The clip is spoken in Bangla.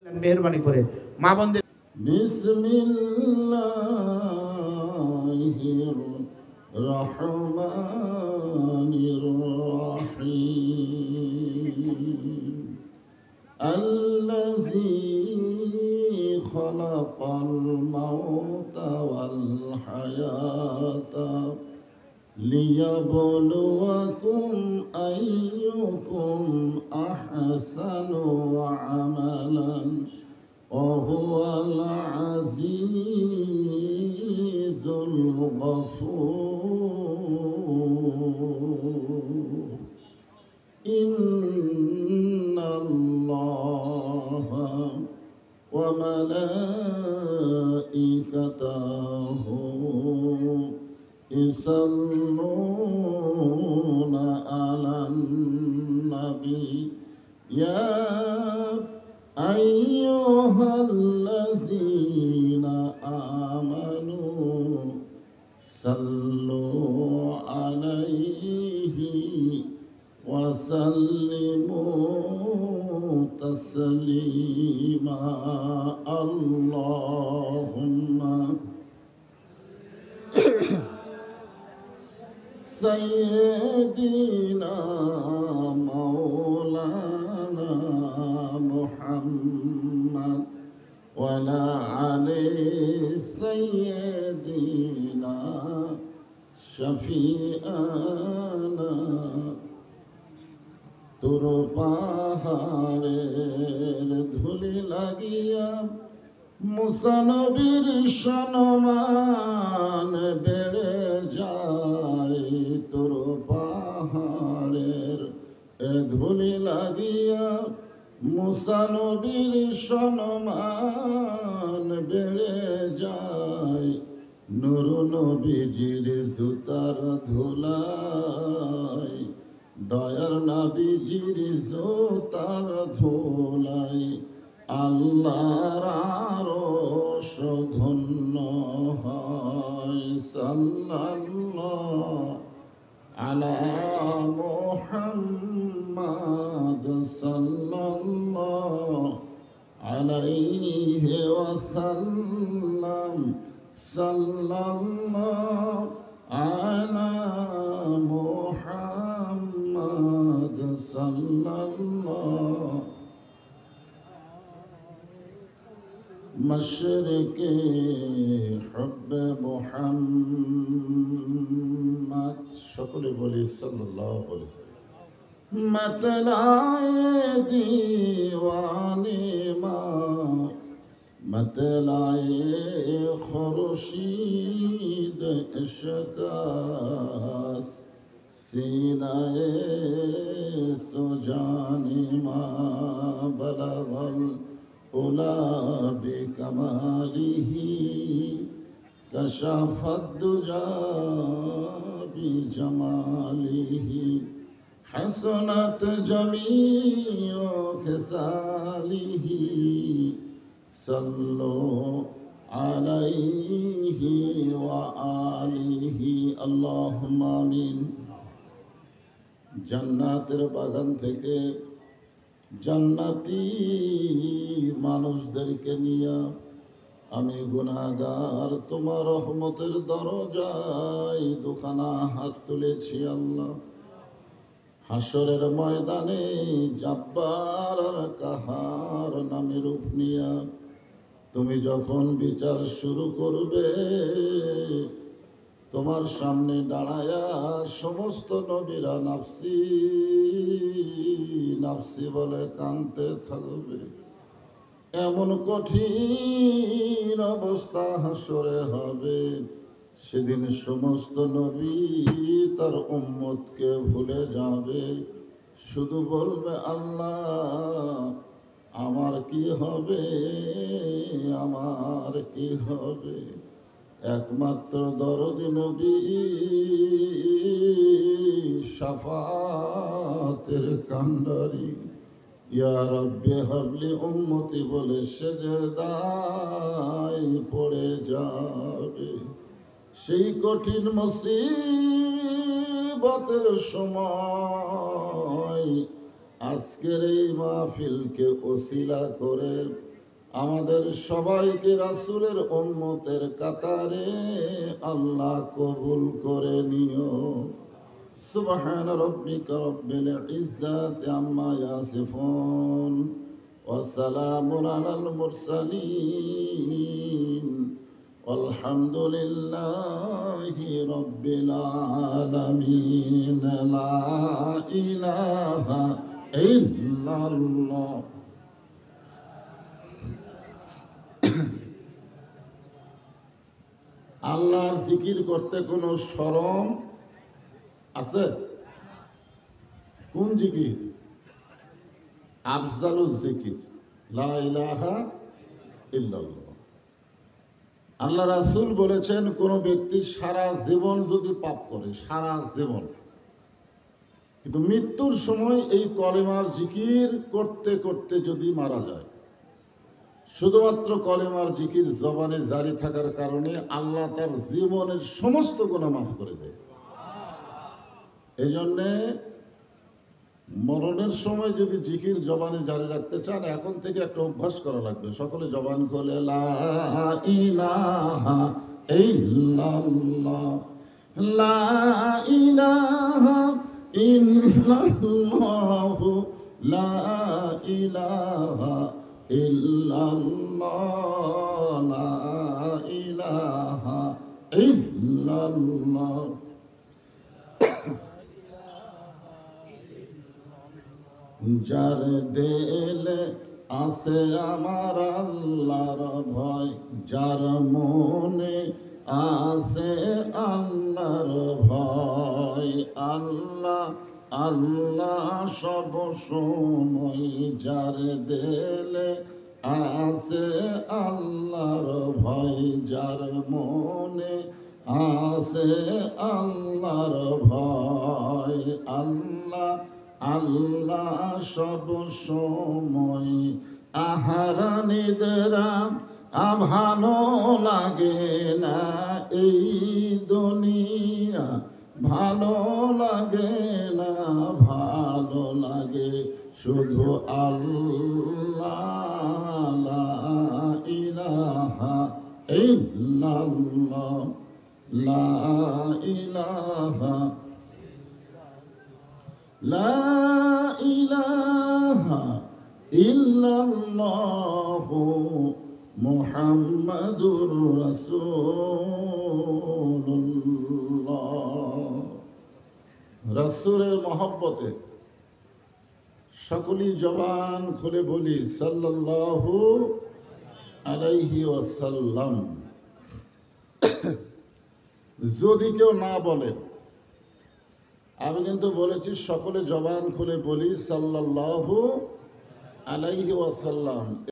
মেহেরবানি করে মা বোনদের বিসমিল্লাহির রহমানির রহিম আল্লাযী খালাকাল মাউতা ওয়াল হায়াতা লিয়াবলুয়াকুম আইয়ুকুম আহসানু আমালান وهو العزيز الغفور إن الله وملائكته يصلون على النبي يا أيها الذين آمنوا صلوا عليه وسلموا تسليما اللهم سيدنا مولانا محمد وعلى علي سيدنا شفيعنا তোর পাহাড়ের ধুলি লাগিয়া মুসা নবীর সম্মান বেড়ে যায় তোর পাহাড়ের ধুলি লাগিয়া মুসা নবীর সম্মান বেড়ে যায় নূর নবীজির জুতার ধুলাই দয়ার নবীজির জুতার ধুলাই আল্লাহর আরশ ধন্য হয় সাল্লাল্লাহু আলা মুহাম্মাদ সাল্লাল্লাহু আলাইহি ওয়াসাল্লাম সাল্লাল্লাহু আলা মুহাম্মাদ সাল্লাল্লাহু মশরিকে হুব্বে মুহাম্মদ সকলে বলি সাল্লাল্লাহু আলাইহি ওয়াসাল্লাম मतलाए दीवाने माँ मतलाए खुर्शीद इश्क़ास सीनाए सुजाने माँ बलगल उला बिकमालिही कशफत दुजा बिजमालिही حسنت جميع خصاله صلوا عليه وآله اللهم آمين জান্নাতের বাগান থেকে জান্নাতি মানুষদেরকে নিয়ে আমি গুনাহগার তোমার রহমতের দরজায় দুখানা হাত তুলেছি আল্লাহ হাসরের ময়দানে জব্বার আর কাহার নামে রূপ নিয়া তুমি যখন বিচার শুরু করবে তোমার সামনে দাঁড়ায়া সমস্ত নবীরা নাফসি নাফসি বলে কাঁদতে থাকবে এমন কঠিন অবস্থা হাসরে হবে সেদিন সমস্ত নবী তার উম্মতকে ভুলে যাবে শুধু বলবে আল্লাহ আমার কি হবে আমার কি হবে একমাত্র দরদি নবী শাফাতের কান্ডারি ইয়া রব্বি হাবলি উম্মতি বলে সেজদায় পড়ে যাবে সেই কঠিন মুসিবতের সময় আজকের এই মাহফিলকে ওসিলা করে আমাদের সবাইকে রাসূলের উম্মতের কাতারে আল্লাহ কবুল করে নিও। সুবহান রাব্বিকা রব্বিল ইজ্জাতি আম্মা ইয়াসিফুন ওয়া সালামুন আলাল মুরসালিন والحمد لله رب العالمين لا إله إلا الله আল্লাহর জিকির করতে কোনো শরম আছে? কোন জিকির? আফজালুজ জিকির লা ইলাহা ইল্লাল্লাহ। আল্লাহ রাসূল বলেছেন, কোন ব্যক্তি সারা জীবন যদি পাপ করে, সারা জীবন, কিন্তু মৃত্যুর সময় এই কলেমার জিকির করতে করতে যদি মারা যায়, শুধুমাত্র কলেমার জিকির জবানে জারি থাকার কারণে আল্লাহ তার জীবনের সমস্ত গুনাহ মাফ করে দেয়। এই জন্যে মরণের সময় যদি জিকির জবানে জারি রাখতে চান, এখন থেকে একটা অভ্যাস করা লাগবে। সকলে জবান খুলে লা ইলাহা ইল্লাল্লাহ, লা ইলাহা ইল্লাল্লাহ, লা ইলাহা ইল্লাল্লাহ, লা ইলাহা ইল্লাল্লাহ। যার দিলে আছে আমার আল্লাহর ভয়, যার মনে আছে আল্লাহর ভয়, আল্লাহ আল্লাহ সব সময়। যার দিলে আছে আল্লাহর ভয়, যার মনে আছে আল্লাহর ভয়, আল্লাহ আল্লাহ সব সময়। আহারা নিদ্রা ভালো লাগে না, এই দুনিয়া ভালো লাগে না, ভালো লাগে শুধু আল্লাহ, লা ইলাহা ইল্লাল্লাহ, লা ইলাহা লা ইলাহা ইল্লাল্লাহু মুহাম্মাদুর রাসূলুল্লাহ। রাসূলের মহব্বতে সকলেই জবান খুলে বলি সাল্লাল্লাহু আলাইহি ওয়াসাল্লাম। যদি কেউ না বলেন, আমি কিন্তু বলেছি সকলে জবান খুলে বলি সাল্লাল্লাহু আলাইহি ওয়াসাল্লাম।